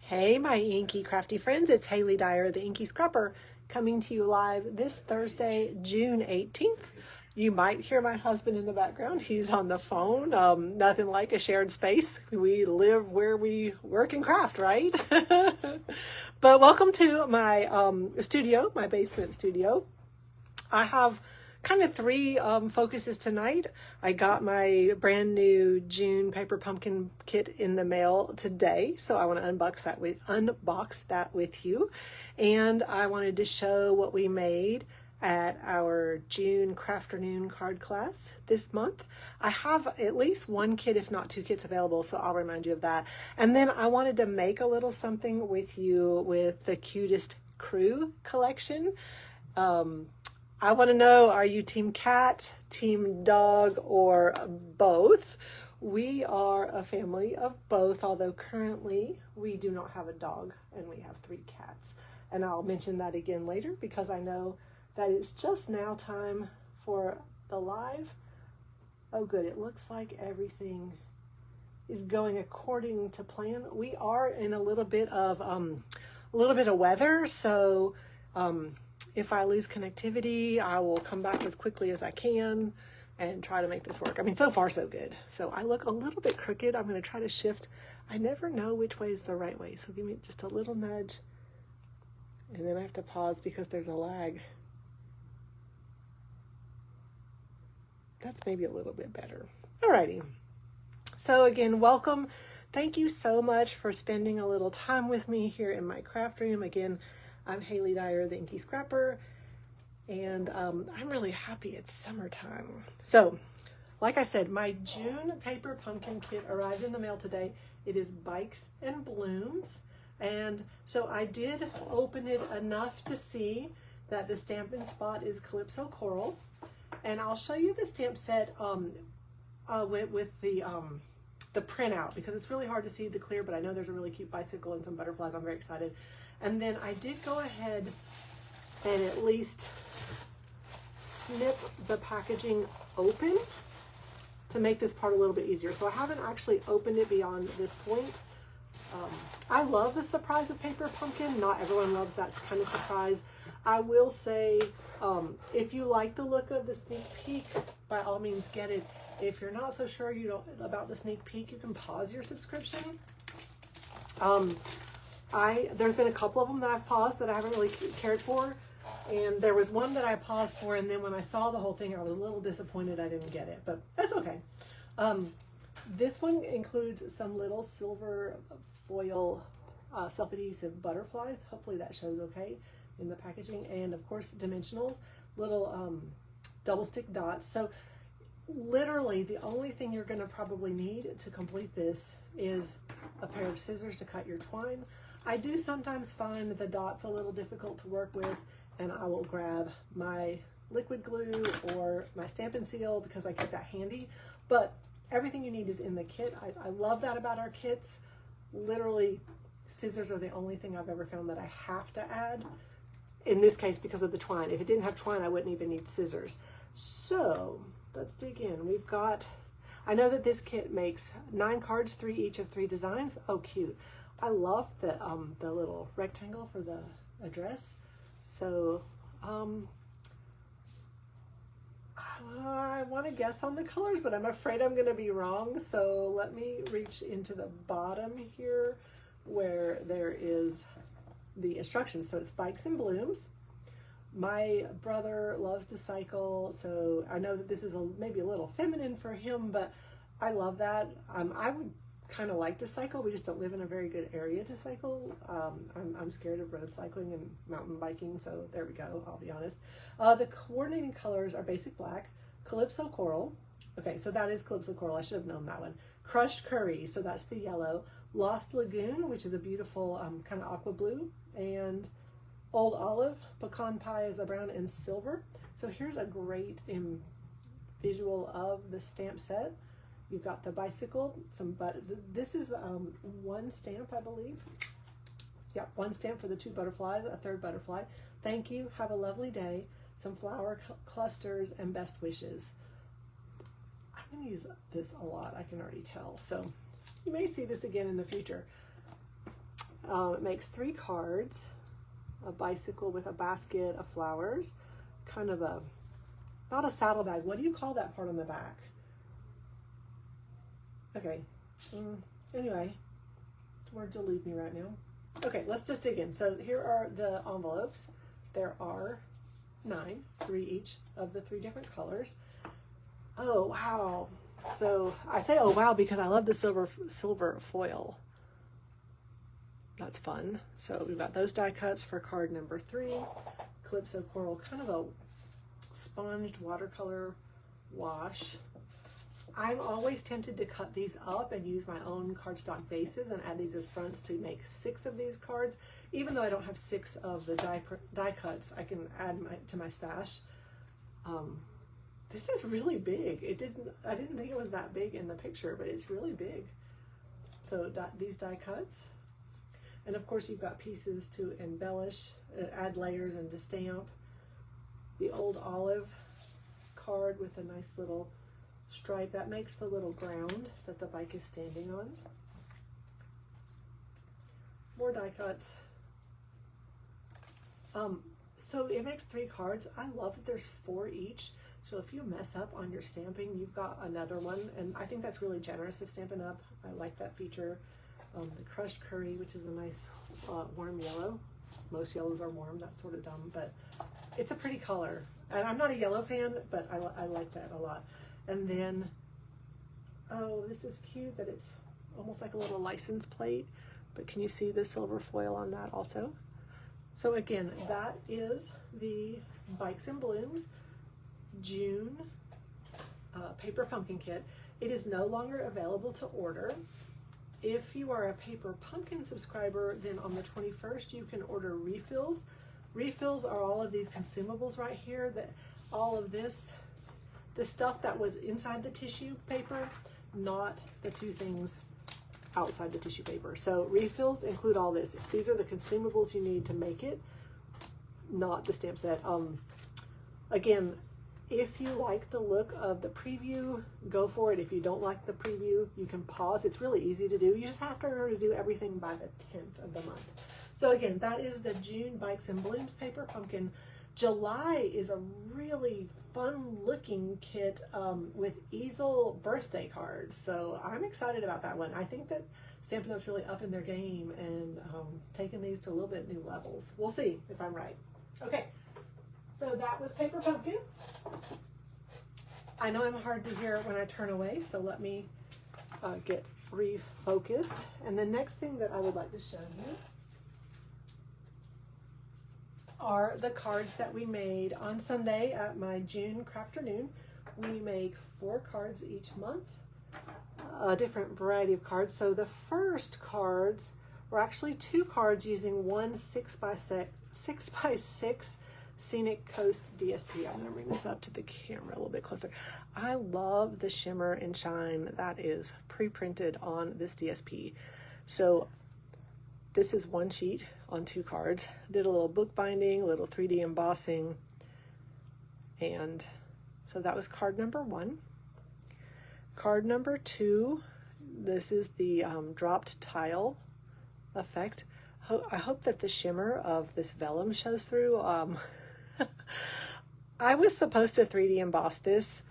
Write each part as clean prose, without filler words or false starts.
Hey, my inky crafty friends, it's Haley Dyer, the Inky Scrapper, coming to you live this Thursday, June 18th. You might hear my husband in the background. He's on the phone. Nothing like a shared space. We live where we work and craft, right? But welcome to my studio, my basement studio. I have kind of three focuses tonight. I got my brand new June paper pumpkin kit in the mail today, so I want to unbox that with you. And I wanted to show what we made at our June Crafternoon card class this month. I have at least one kit, if not two kits available, so I'll remind you of that. And then I wanted to make a little something with you with the Cutest crew collection. I want to know, are you team cat, team dog, or both? We are a family of both, although currently we do not have a dog and we have 3 cats. And I'll mention that again later because I know that it's just now time for the live. Oh good, it looks like everything is going according to plan. We are in a little bit of weather, so if I lose connectivity, I will come back as quickly as I can and try to make this work. I mean, so far so good. So I look a little bit crooked. I'm going to try to shift. I never know which way is the right way. So give me just a little nudge. And then I have to pause because there's a lag. That's maybe a little bit better. Alrighty. So again, welcome. Thank you so much for spending a little time with me here in my craft room. Again, I'm Haley Dyer, the Inky Scrapper, and I'm really happy it's summertime. So, like I said, my June paper pumpkin kit arrived in the mail today. It is Bikes and Blooms, and so I did open it enough to see that the Stampin' Spot is Calypso Coral, and I'll show you the stamp set with the printout because it's really hard to see the clear, but I know there's a really cute bicycle and some butterflies. I'm very excited. And then I did go ahead and at least snip the packaging open to make this part a little bit easier. So I haven't actually opened it beyond this point. I love the surprise of paper pumpkin. Not everyone loves that kind of surprise. I will say, if you like the look of the sneak peek, by all means get it. If you're not so sure about the sneak peek, you can pause your subscription. There's been a couple of them that I've paused that I haven't really cared for. And there was one that I paused for, and then when I saw the whole thing, I was a little disappointed I didn't get it, but that's okay. This one includes some little silver foil self-adhesive butterflies. Hopefully that shows okay in the packaging. And of course, dimensionals, little double stick dots. So literally the only thing you're going to probably need to complete this is a pair of scissors to cut your twine. I do sometimes find the dots a little difficult to work with, and I will grab my liquid glue or my Stampin' Seal because I keep that handy. But everything you need is in the kit. I love that about our kits. Literally, scissors are the only thing I've ever found that I have to add. In this case, because of the twine. If it didn't have twine, I wouldn't even need scissors. So let's dig in. We've got, I know that this kit makes 9 cards, 3 each of 3 designs. Oh, cute. I love the little rectangle for the address. So I want to guess on the colors, but I'm afraid I'm going to be wrong. So let me reach into the bottom here where there is the instructions. So it's Bikes and Blooms. My brother loves to cycle, so I know that this is maybe a little feminine for him, but I love that. I would kind of like to cycle. We just don't live in a very good area to cycle. I'm scared of road cycling and mountain biking, so there we go, I'll be honest. The coordinating colors are Basic Black, Calypso Coral. Okay, so that is Calypso Coral. I should have known that one. Crushed Curry, so that's the yellow. Lost Lagoon, which is a beautiful kind of aqua blue, and Old Olive. Pecan Pie is a brown and silver. So here's a great visual of the stamp set. You've got the bicycle, this is one stamp, I believe. Yep, one stamp for the 2 butterflies, a 3rd butterfly. Thank you, have a lovely day. Some flower clusters and best wishes. I'm going to use this a lot, I can already tell. So you may see this again in the future. It makes 3 cards, a bicycle with a basket of flowers, kind of a, not a saddlebag. What do you call that part on the back? Okay. Anyway, words elude me right now. Okay, let's just dig in. So here are the envelopes. There are 9, 3 each of the 3 different colors. Oh, wow. So I say, oh, wow, because I love the silver foil. That's fun. So we've got those die cuts for card number 3. Calypso Coral, kind of a sponged watercolor wash. I'm always tempted to cut these up and use my own cardstock bases and add these as fronts to make 6 of these cards. Even though I don't have 6 of the die cuts, I can add to my stash. This is really big. I didn't think it was that big in the picture, but it's really big. So these die cuts. And of course you've got pieces to embellish, add layers and to stamp. The old olive card with a nice little stripe that makes the little ground that the bike is standing on. More die cuts. So it makes 3 cards. I love that there's 4 each. So if you mess up on your stamping, you've got another one. And I think that's really generous of Stampin' Up. I like that feature. The crushed curry, which is a nice warm yellow. Most yellows are warm, that's sort of dumb, but it's a pretty color. And I'm not a yellow fan, but I like that a lot. And then, oh, this is cute that it's almost like a little license plate, but can you see the silver foil on that also? So again, that is the Bikes and Blooms June paper pumpkin kit. It is no longer available to order. If you are a Paper Pumpkin subscriber, then on the 21st you can order refills. Refills are all of these consumables right here, that all of this, the stuff that was inside the tissue paper, not the 2 things outside the tissue paper. So refills include all this. These are the consumables you need to make it, not the stamp set. Again, if you like the look of the preview, go for it. If you don't like the preview, you can pause. It's really easy to do. You just have to remember to do everything by the 10th of the month. So again, that is the June Bikes and Blooms Paper Pumpkin. July is a really fun looking kit with easel birthday cards. So I'm excited about that one. I think that Stampin' Up's really up in their game and taking these to a little bit new levels. We'll see if I'm right. Okay. So that was Paper Pumpkin. I know I'm hard to hear when I turn away, so let me get refocused. And the next thing that I would like to show you are the cards that we made on Sunday at my June Crafternoon. We make 4 cards each month, a different variety of cards. So the first cards were actually 2 cards using one 6x6 Scenic Coast DSP. I'm going to bring this up to the camera a little bit closer. I love the shimmer and shine that is pre-printed on this DSP. So this is 1 sheet on 2 cards. Did a little bookbinding, a little 3D embossing, and so that was card number 1. Card number 2, this is the dropped tile effect. I hope that the shimmer of this vellum shows through. I was supposed to 3D emboss this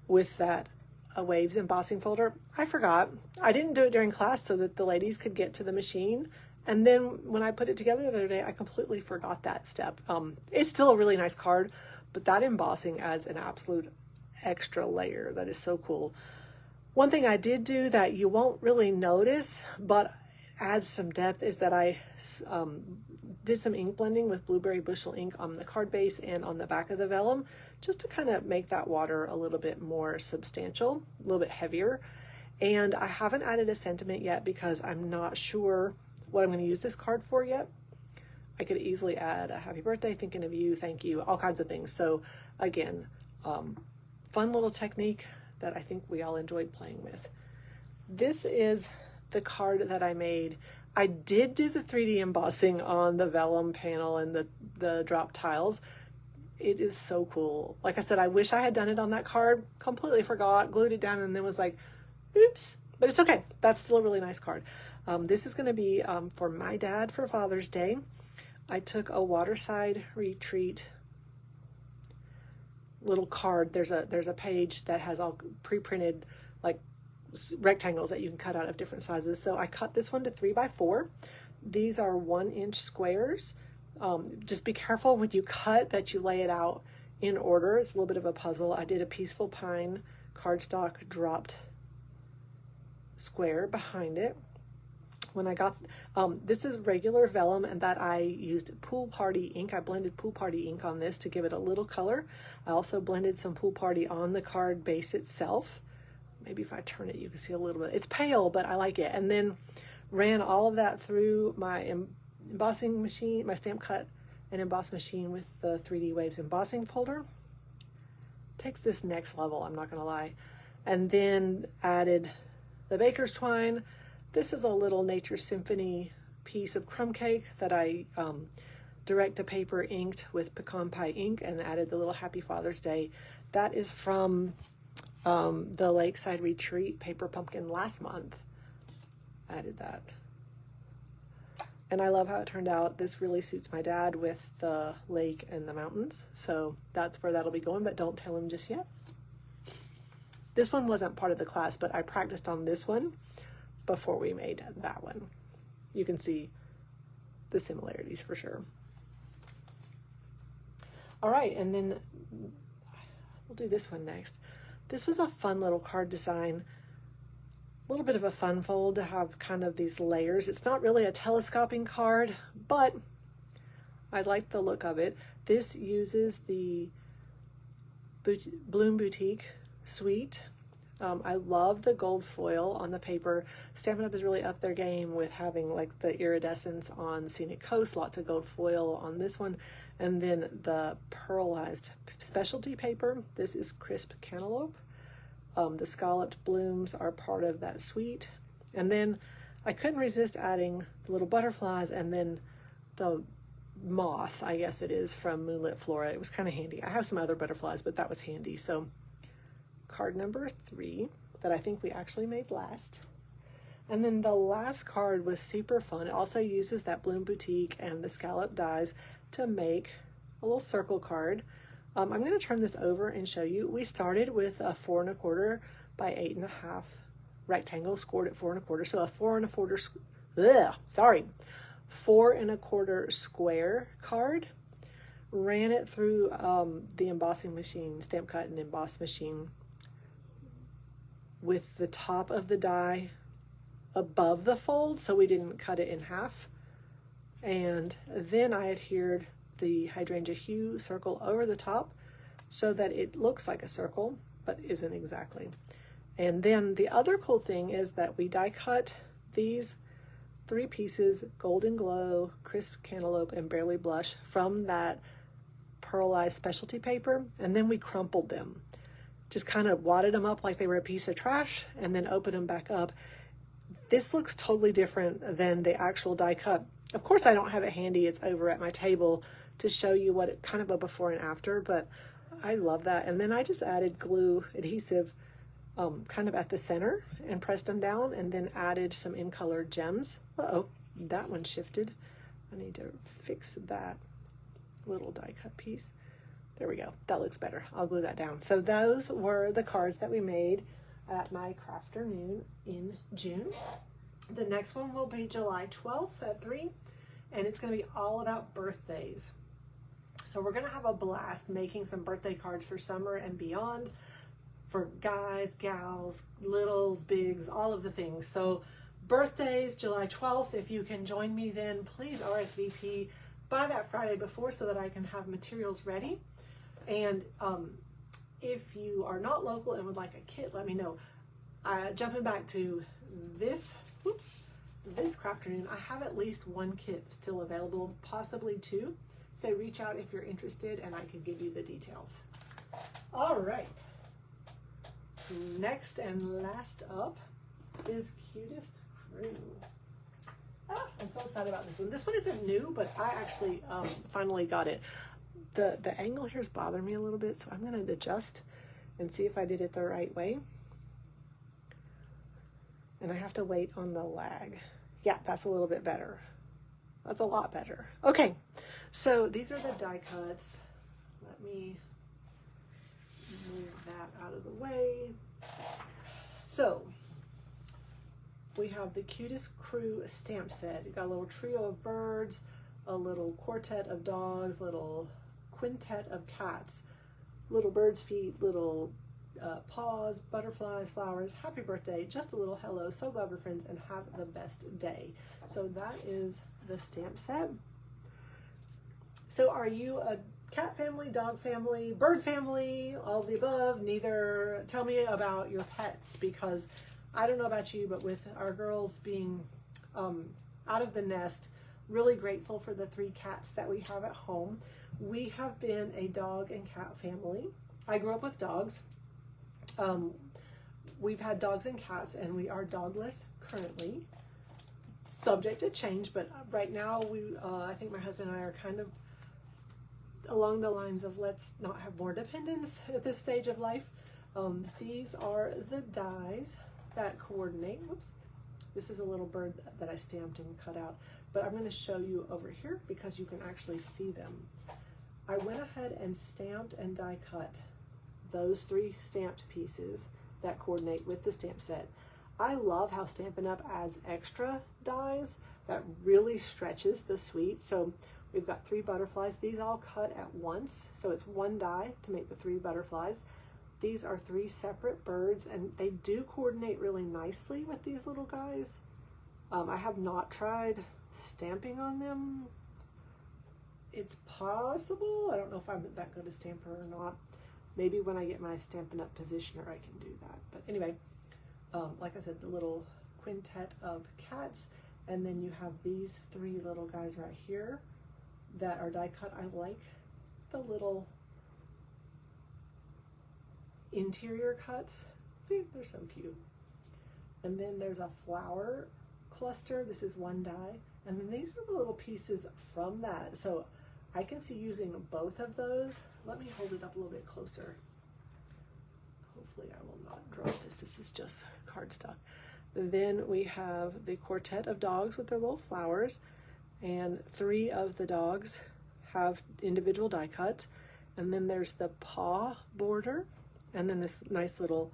with that Waves embossing folder. I forgot. I didn't do it during class so that the ladies could get to the machine. And then when I put it together the other day, I completely forgot that step. It's still a really nice card, but that embossing adds an absolute extra layer that is so cool. One thing I did do that you won't really notice, but adds some depth, is that I did some ink blending with Blueberry Bushel ink on the card base and on the back of the vellum, just to kind of make that water a little bit more substantial, a little bit heavier. And I haven't added a sentiment yet because I'm not sure what I'm going to use this card for yet. I could easily add a happy birthday, thinking of you, thank you, all kinds of things. So again, fun little technique that I think we all enjoyed playing with. This is the card that I made. I did do the 3D embossing on the vellum panel and the drop tiles. It is so cool. Like I said, I wish I had done it on that card. Completely forgot, glued it down, and then was like, oops, but it's okay. That's still a really nice card. This is going to be for my dad for Father's Day. I took a Waterside Retreat little card. There's a page that has all pre-printed like rectangles that you can cut out of different sizes. So I cut this one to 3x4. These are 1-inch squares. Just be careful when you cut that you lay it out in order. It's a little bit of a puzzle. I did a Peaceful Pine cardstock dropped square behind it. When I got, this is regular vellum, and that I used Pool Party ink. I blended Pool Party ink on this to give it a little color. I also blended some Pool Party on the card base itself. Maybe if I turn it, you can see a little bit. It's pale, but I like it. And then ran all of that through my embossing machine, my stamp cut and emboss machine with the 3D Waves embossing folder. Takes this next level, I'm not gonna lie. And then added the baker's twine. This is a little Nature Symphony piece of crumb cake that I direct to paper inked with pecan pie ink and added the little Happy Father's Day. That is from the Lakeside Retreat paper pumpkin last month. Added that. And I love how it turned out. This really suits my dad with the lake and the mountains. So that's where that'll be going, but don't tell him just yet. This one wasn't part of the class, but I practiced on this one before we made that one. You can see the similarities for sure. All right, and then we'll do this one next. This was a fun little card design. A little bit of a fun fold to have kind of these layers. It's not really a telescoping card, but I like the look of it. This uses the Bloom Boutique Suite. I love the gold foil on the paper. Stampin' Up! Is really up their game with having like the iridescence on Scenic Coast, lots of gold foil on this one, and then the pearlized specialty paper. This is Crisp Cantaloupe. The scalloped blooms are part of that suite. And then I couldn't resist adding the little butterflies and then the moth, I guess it is, from Moonlit Flora. It was kind of handy. I have some other butterflies, but that was handy. So card number 3 that I think we actually made last. And then the last card was super fun. It also uses that Bloom Boutique and the scallop dies to make a little circle card. I'm going to turn this over and show you. We started with a 4 1/4 by 8 1/2 rectangle, scored at 4 1/4. So a 4 1/4, 4 1/4 square card. Ran it through the embossing machine, stamp cut and emboss machine, with the top of the die above the fold, so we didn't cut it in half. And then I adhered the hydrangea hue circle over the top so that it looks like a circle, but isn't exactly. And then the other cool thing is that we die cut these 3 pieces, Golden Glow, Crisp Cantaloupe, and Barely Blush, from that pearlized specialty paper, and then we crumpled them. Just kind of wadded them up like they were a piece of trash and then opened them back up. This looks totally different than the actual die cut. Of course, I don't have it handy. It's over at my table to show you what it kind of a before and after, but I love that. And then I just added glue adhesive kind of at the center and pressed them down, and then added some in color gems. Uh-oh, that one shifted. I need to fix that little die cut piece. There we go. That looks better. I'll glue that down. So those were the cards that we made at my Crafternoon in June. The next one will be July 12th at 3, and it's going to be all about birthdays. So we're going to have a blast making some birthday cards for summer and beyond, for guys, gals, littles, bigs, all of the things. So birthdays, July 12th. If you can join me then, please RSVP by that Friday before so that I can have materials ready. And if you are not local and would like a kit, let me know. Jumping back to this Crafternoon, I have at least 1 kit still available, possibly 2. So reach out if you're interested and I can give you the details. All right. Next and last up is Cutest Crew. I'm so excited about this one. This one isn't new, but I actually finally got it. The angle here is bothering me a little bit, so I'm going to adjust and see if I did it the right way. And I have to wait on the lag. Yeah, that's a little bit better. That's a lot better. Okay, so these are the die cuts. Let me move that out of the way. So we have the Cutest Crew stamp set. You got a little trio of birds, a little quartet of dogs, little quintet of cats, little bird's feet, little paws, butterflies, flowers, happy birthday, just a little hello, so glad we're friends, and have the best day. So that is the stamp set. So are you a cat family, dog family, bird family, all of the above? Neither. Tell me about your pets, because I don't know about you, but with our girls being out of the nest, really grateful for the 3 cats that we have at home. We have been a dog and cat family. I grew up with dogs. We've had dogs and cats, and we are dogless currently, subject to change, but right now I think my husband and I are kind of along the lines of let's not have more dependence at this stage of life. These are the dies that coordinate. Whoops. This is a little bird that I stamped and cut out, but I'm going to show you over here because you can actually see them. I went ahead and stamped and die cut those 3 stamped pieces that coordinate with the stamp set. I love how Stampin' Up! Adds extra dies that really stretches the suite. So we've got 3 butterflies. These all cut at once, so it's 1 die to make the 3 butterflies. These are 3 separate birds, and they do coordinate really nicely with these little guys. I have not tried stamping on them. It's possible. I don't know if I'm that good a stamper or not. Maybe when I get my Stampin' Up! Positioner, I can do that. But anyway, like I said, the little quintet of cats, and then you have these 3 little guys right here that are die cut. I like the little interior cuts. They're so cute. And then there's a flower cluster. This is 1 die. And then these are the little pieces from that. So I can see using both of those. Let me hold it up a little bit closer. Hopefully I will not drop this. This is just cardstock. Then we have the quartet of dogs with their little flowers, and 3 of the dogs have individual die cuts. And then there's the paw border, and then this nice little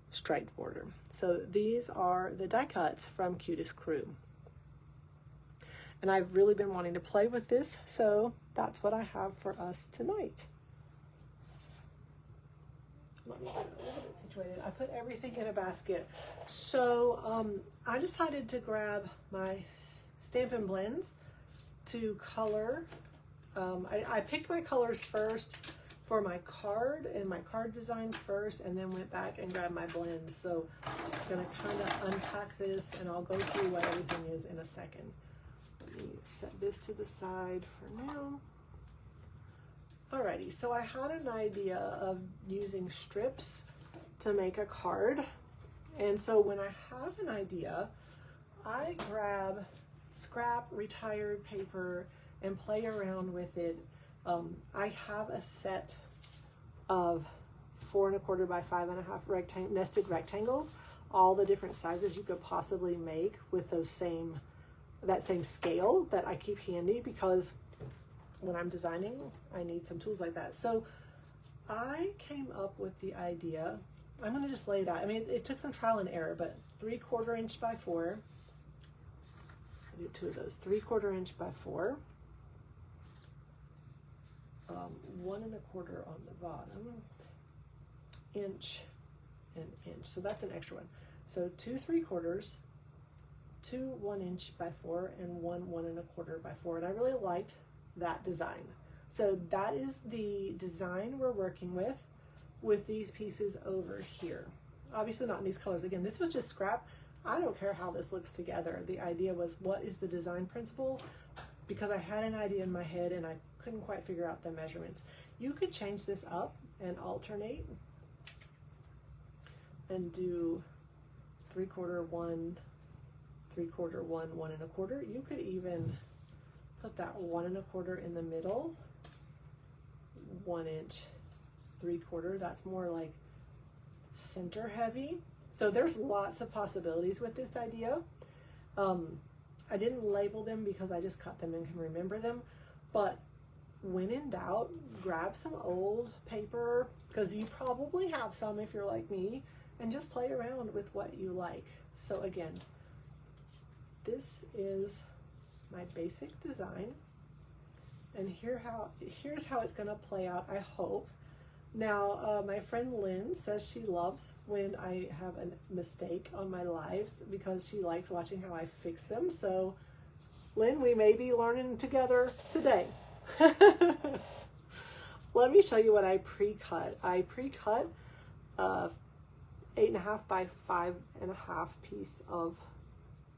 striped border. So these are the die cuts from Cutest Crew. And I've really been wanting to play with this, so that's what I have for us tonight. Let me get a little bit situated. I put everything in a basket. So I decided to grab my Stampin' Blends to color. I picked my colors first for my card and my card design first, and then went back and grabbed my blends. So I'm gonna kind of unpack this, and I'll go through what everything is in a second. Let me set this to the side for now. Alrighty, so I had an idea of using strips to make a card. And so when I have an idea, I grab scrap retired paper and play around with it. I have a set of 4 1/4 by 5 1/2 nested rectangles, all the different sizes you could possibly make with that same scale that I keep handy, because when I'm designing, I need some tools like that. So I came up with the idea. I'm going to just lay it out. I mean, it took some trial and error, but 3/4 inch by 4. I did 2 of those. 3/4 inch by 4. 1 1/4 on the bottom. Inch and inch. So that's an extra one. So 2 3/4, 2 1 inch by 4, and 1 1 1/4 by 4. And I really liked that design. So that is the design we're working with these pieces over here. Obviously not in these colors. Again, this was just scrap. I don't care how this looks together. The idea was, what is the design principle? Because I had an idea in my head and I couldn't quite figure out the measurements. You could change this up and alternate and do 3/4 1, 3/4 1, 1 1/4. You could even put that 1 1/4 in the middle, 1 inch 3/4. That's more like center heavy. So there's lots of possibilities with this idea. I didn't label them because I just cut them and can remember them, but when in doubt, grab some old paper, because you probably have some if you're like me, and just play around with what you like. So again, this is my basic design, and here's how it's gonna play out, I hope. Now, my friend Lynn says she loves when I have a mistake on my lives because she likes watching how I fix them. So, Lynn, we may be learning together today. Let me show you what I pre-cut. I pre-cut a 8.5 by 5.5 piece of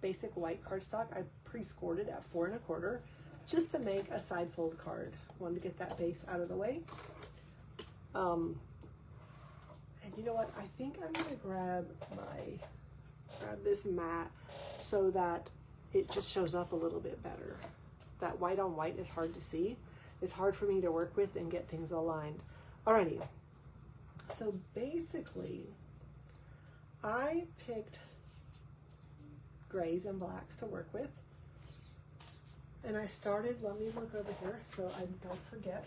basic white cardstock. I pre-scored it at 4 1/4 just to make a side fold card. Wanted to get that base out of the way. And you know what? I think I'm gonna grab this mat so that it just shows up a little bit better. That white on white is hard to see. It's hard for me to work with and get things aligned. Alrighty. So basically, I picked grays and blacks to work with. And I started, let me look over here so I don't forget.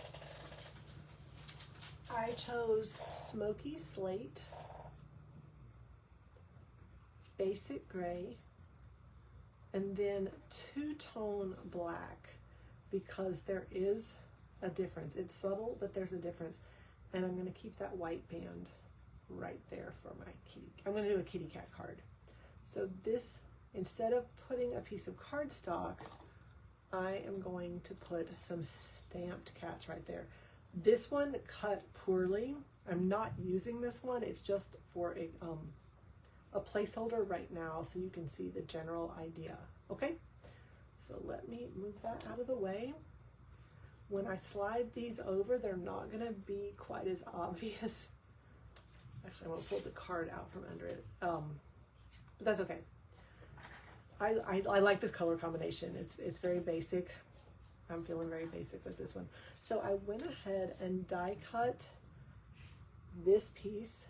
I chose smoky slate, basic gray, and then two-tone black, because there is a difference. It's subtle, but there's a difference. And I'm gonna keep that white band right there for my kitty. I'm gonna do a kitty cat card. So this, instead of putting a piece of cardstock, I am going to put some stamped cats right there. This one cut poorly. I'm not using this one. It's just for a placeholder right now so you can see the general idea. Okay, so let me move that out of the way. When I slide these over, they're not gonna be quite as obvious. Actually, I'm gonna pull the card out from under it. But that's okay. I like this color combination. It's very basic. I'm feeling very basic with this one. So I went ahead and die cut this piece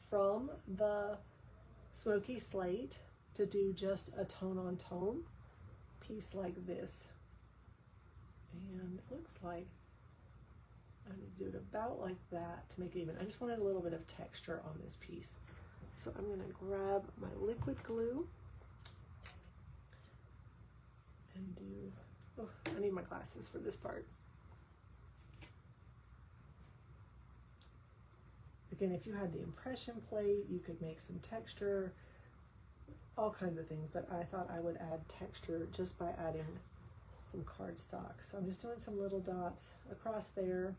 from the smoky slate to do just a tone on tone piece like this. And it looks like I need to do it about like that to make it even. I just wanted a little bit of texture on this piece. So I'm gonna grab my liquid glue and do, oh, I need my glasses for this part. Again, if you had the impression plate, you could make some texture, all kinds of things, but I thought I would add texture just by adding some cardstock. So I'm just doing some little dots across there.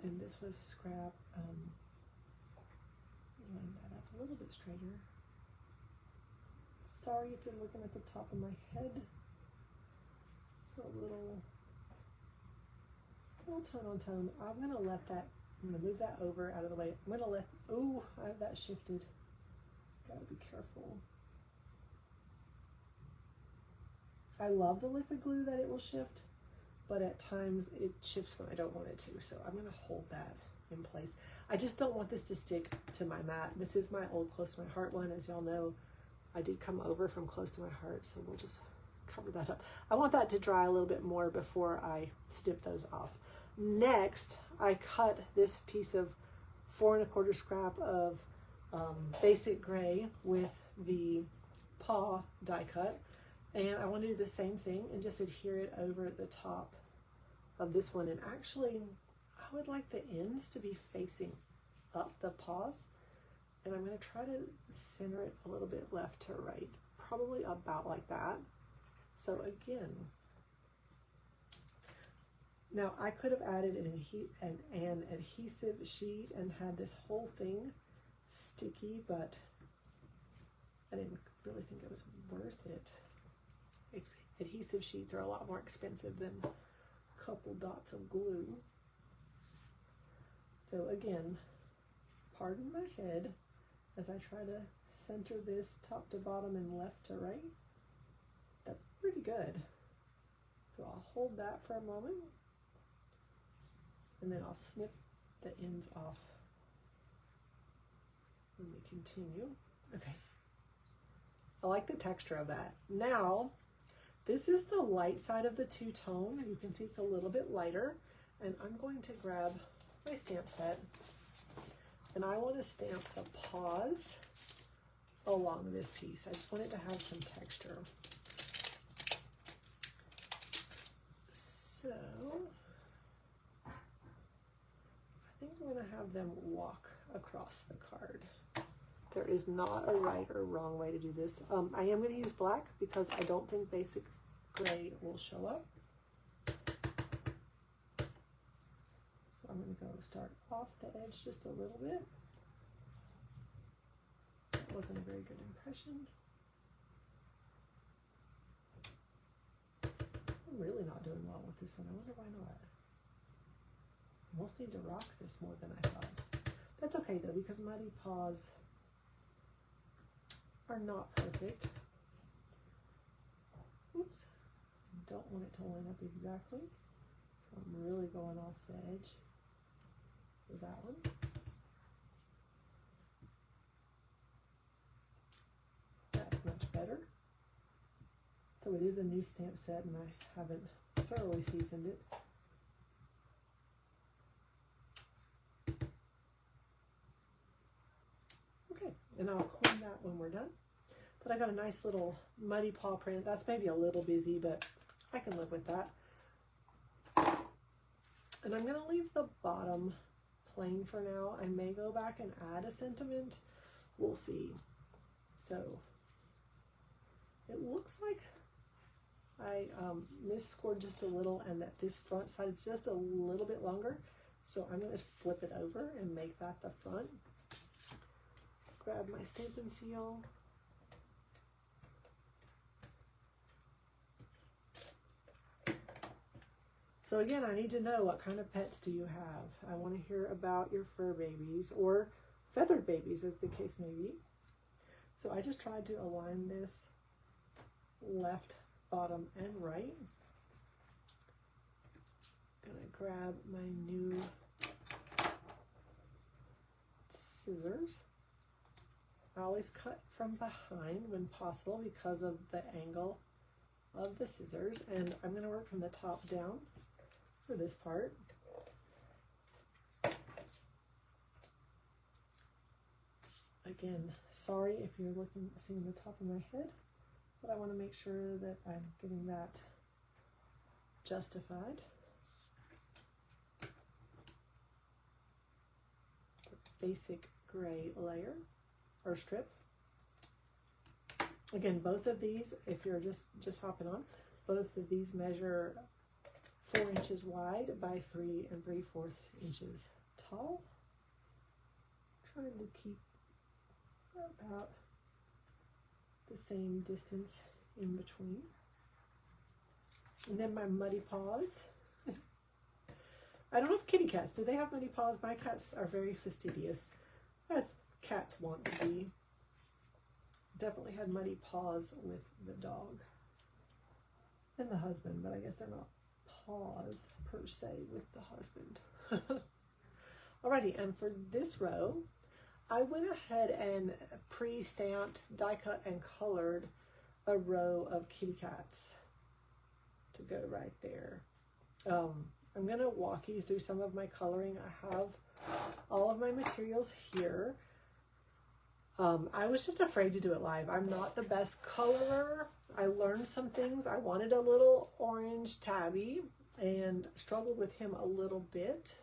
And this was scrap. Line that up a little bit straighter. Sorry if you're looking at the top of my head. So a little tone on tone. I'm gonna let that, I'm gonna move that over out of the way. I'm gonna let, oh, I have that shifted. Gotta be careful. I love the liquid glue that it will shift, but at times it shifts when I don't want it to. So I'm gonna hold that in place. I just don't want this to stick to my mat. This is my old Close to My Heart one. As y'all know, I did come over from Close to My Heart, so we'll just cover that up. I want that to dry a little bit more before I snip those off. Next, I cut this piece of 4 1/4 scrap of basic gray with the paw die cut, and I want to do the same thing and just adhere it over the top of this one. And actually, I would like the ends to be facing up, the paws, and I'm going to try to center it a little bit left to right, probably about like that. So again, now I could have added an adhesive sheet and had this whole thing sticky, but I didn't really think it was worth it. Adhesive sheets are a lot more expensive than a couple dots of glue. So again, pardon my head as I try to center this top to bottom and left to right. That's pretty good. So I'll hold that for a moment. And then I'll snip the ends off when we continue. Okay. I like the texture of that. Now, this is the light side of the two-tone. You can see it's a little bit lighter. And I'm going to grab my stamp set. And I want to stamp the paws along this piece. I just want it to have some texture. So, I think I'm going to have them walk across the card. There is not a right or wrong way to do this. I am going to use black because I don't think basic gray will show up. So I'm going to go start off the edge just a little bit. That wasn't a very good impression. I'm really not doing well with this one. I wonder why not. I almost need to rock this more than I thought. That's okay though, because muddy paws are not perfect. Oops. I don't want it to line up exactly. So I'm really going off the edge with that one. That's much better. So it is a new stamp set and I haven't thoroughly seasoned it. Okay, and I'll clean that when we're done. But I got a nice little muddy paw print. That's maybe a little busy, but I can live with that. And I'm going to leave the bottom plain for now. I may go back and add a sentiment. We'll see. So it looks like I misscored just a little and that this front side is just a little bit longer. So I'm going to flip it over and make that the front. Grab my Stampin' Seal. So again, I need to know, what kind of pets do you have? I want to hear about your fur babies or feathered babies, as the case may be. So I just tried to align this left, bottom, and right. I'm gonna grab my new scissors. I always cut from behind when possible because of the angle of the scissors, and I'm going to work from the top down for this part. Again, sorry if you're seeing the top of my head, but I want to make sure that I'm getting that justified. Basic gray layer or strip. Again, both of these, if you're just hopping on, both of these measure 4 inches wide by 3 3/4 inches tall. Trying to keep about the same distance in between. And then my muddy paws. I don't know if kitty cats, do they have muddy paws? My cats are very fastidious, as cats want to be. Definitely had muddy paws with the dog and the husband, but I guess they're not paws per se with the husband. Alrighty, and for this row, I went ahead and pre-stamped, die cut, and colored a row of kitty cats to go right there. I'm going to walk you through some of my coloring. I have all of my materials here. I was just afraid to do it live. I'm not the best colorer. I learned some things. I wanted a little orange tabby and struggled with him a little bit,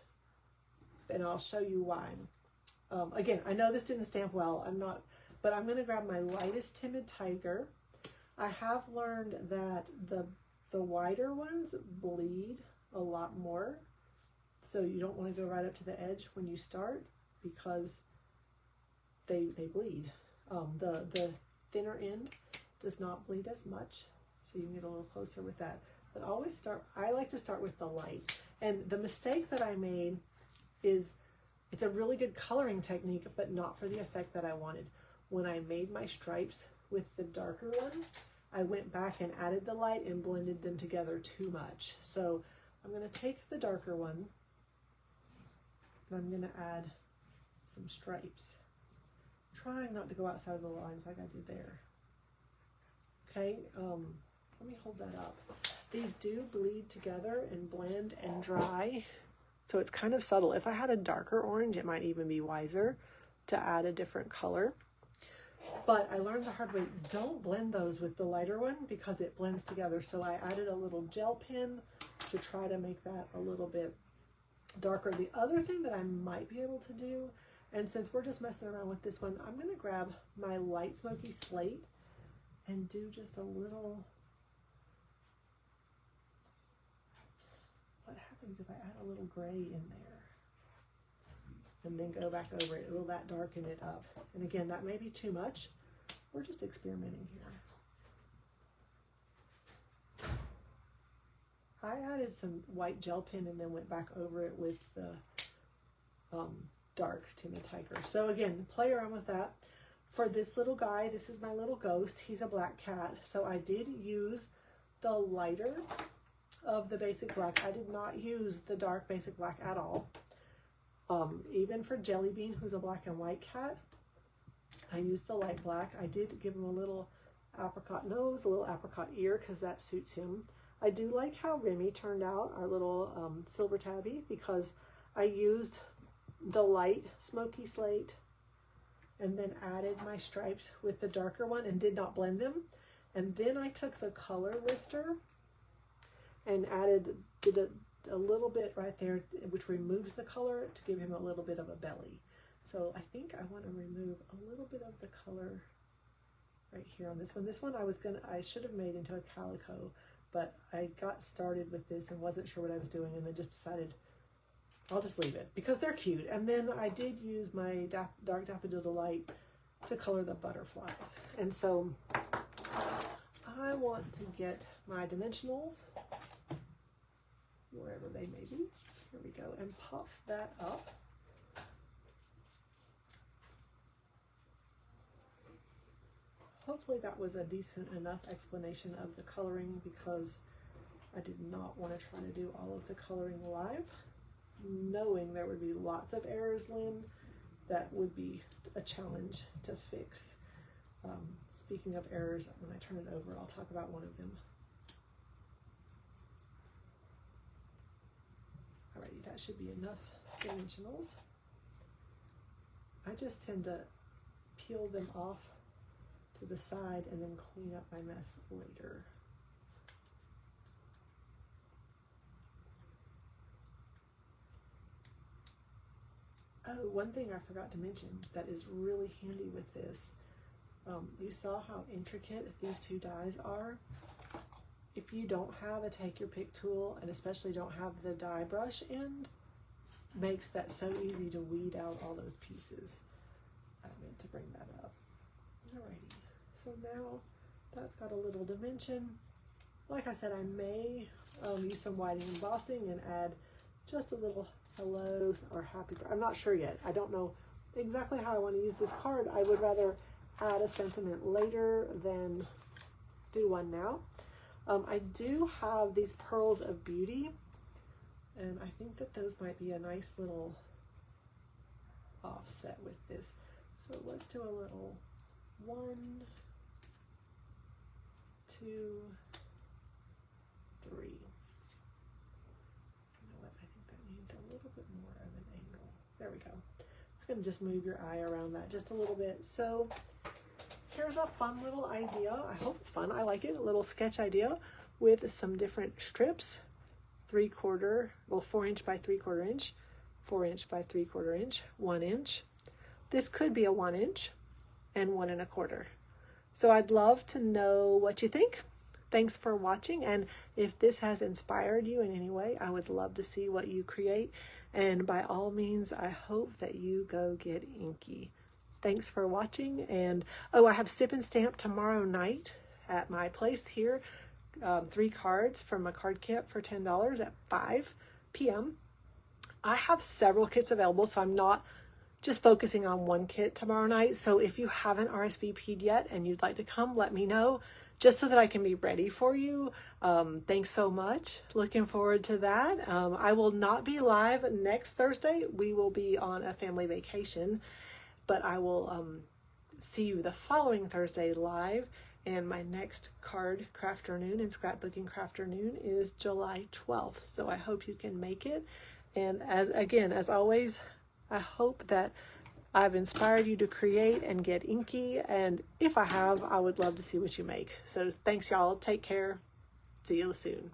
and I'll show you why. Again, I know this didn't stamp well. But I'm going to grab my lightest Timid Tiger. I have learned that the wider ones bleed a lot more, so you don't want to go right up to the edge when you start because they bleed. The thinner end does not bleed as much, so you can get a little closer with that. But I like to start with the light. And the mistake that I made is, it's a really good coloring technique, but not for the effect that I wanted. When I made my stripes with the darker one, I went back and added the light and blended them together too much. So I'm going to take the darker one And I'm gonna add some stripes. Trying not to go outside of the lines like I did there. Okay, let me hold that up. These do bleed together and blend and dry, so it's kind of subtle. If I had a darker orange, it might even be wiser to add a different color. But I learned the hard way, don't blend those with the lighter one because it blends together. So I added a little gel pen to try to make that a little bit darker. The other thing that I might be able to do, and since we're just messing around with this one, I'm going to grab my light smoky slate and do just a little. What happens if I add a little gray in there and then go back over it? Will that darken it up? And again, that may be too much. We're just experimenting here. I added some white gel pen and then went back over it with the dark Timmy Tiger. So again, play around with that. For this little guy, this is my little ghost. He's a black cat. So I did use the lighter of the basic black. I did not use the dark basic black at all. Even for Jelly Bean, who's a black and white cat, I used the light black. I did give him a little apricot nose, a little apricot ear, because that suits him. I do like how Remy turned out, our little silver tabby, because I used the light smoky slate and then added my stripes with the darker one and did not blend them. And then I took the color lifter and did a little bit right there, which removes the color to give him a little bit of a belly. So I think I want to remove a little bit of the color right here on this one. This one I should have made into a calico, but I got started with this and wasn't sure what I was doing, and then just decided I'll just leave it because they're cute. And then I did use my dark Daffodil Delight to color the butterflies. And so I want to get my dimensionals, wherever they may be. Here we go, and pop that up. Hopefully that was a decent enough explanation of the coloring, because I did not want to try to do all of the coloring live, knowing there would be lots of errors, Lynn, that would be a challenge to fix. Speaking of errors, when I turn it over, I'll talk about one of them. Alrighty, that should be enough dimensionals. I just tend to peel them off to the side and then clean up my mess later. Oh, one thing I forgot to mention that is really handy with this. You saw how intricate these two dies are. If you don't have a take your pick tool, and especially don't have the die brush end, makes that so easy to weed out all those pieces. I meant to bring that up. Alrighty, so now that's got a little dimension. Like I said, I may use some whiting embossing and add just a little hello or happy. I'm not sure yet. I don't know exactly how I want to use this card. I would rather add a sentiment later than do one now. I do have these Pearls of Beauty, and I think that those might be a nice little offset with this. So let's do a little 1, 2, 3. You know what? I think that needs a little bit more of an angle. There we go. It's going to just move your eye around that just a little bit. So here's a fun little idea. I hope it's fun. I like it. A little sketch idea with some different strips. 3/4, well, 4" by 3/4 inch, 4" by 3/4 inch, 1 inch. This could be a 1 inch and 1 1/4. So I'd love to know what you think. Thanks for watching. And if this has inspired you in any way, I would love to see what you create. And by all means, I hope that you go get inky. Thanks for watching. And oh, I have Sip and Stamp tomorrow night at my place here. 3 cards from a card kit for $10 at 5 p.m. I have several kits available, so I'm not just focusing on one kit tomorrow night. So if you haven't RSVP'd yet and you'd like to come, let me know. just so that I can be ready for you. Thanks so much. Looking forward to that. I will not be live next Thursday. We will be on a family vacation, but I will see you the following Thursday live. And my next card Crafternoon and scrapbooking Crafternoon is July 12th. So I hope you can make it. And as always, I hope that I've inspired you to create and get inky. And if I have, I would love to see what you make. So thanks, y'all. Take care. See you soon.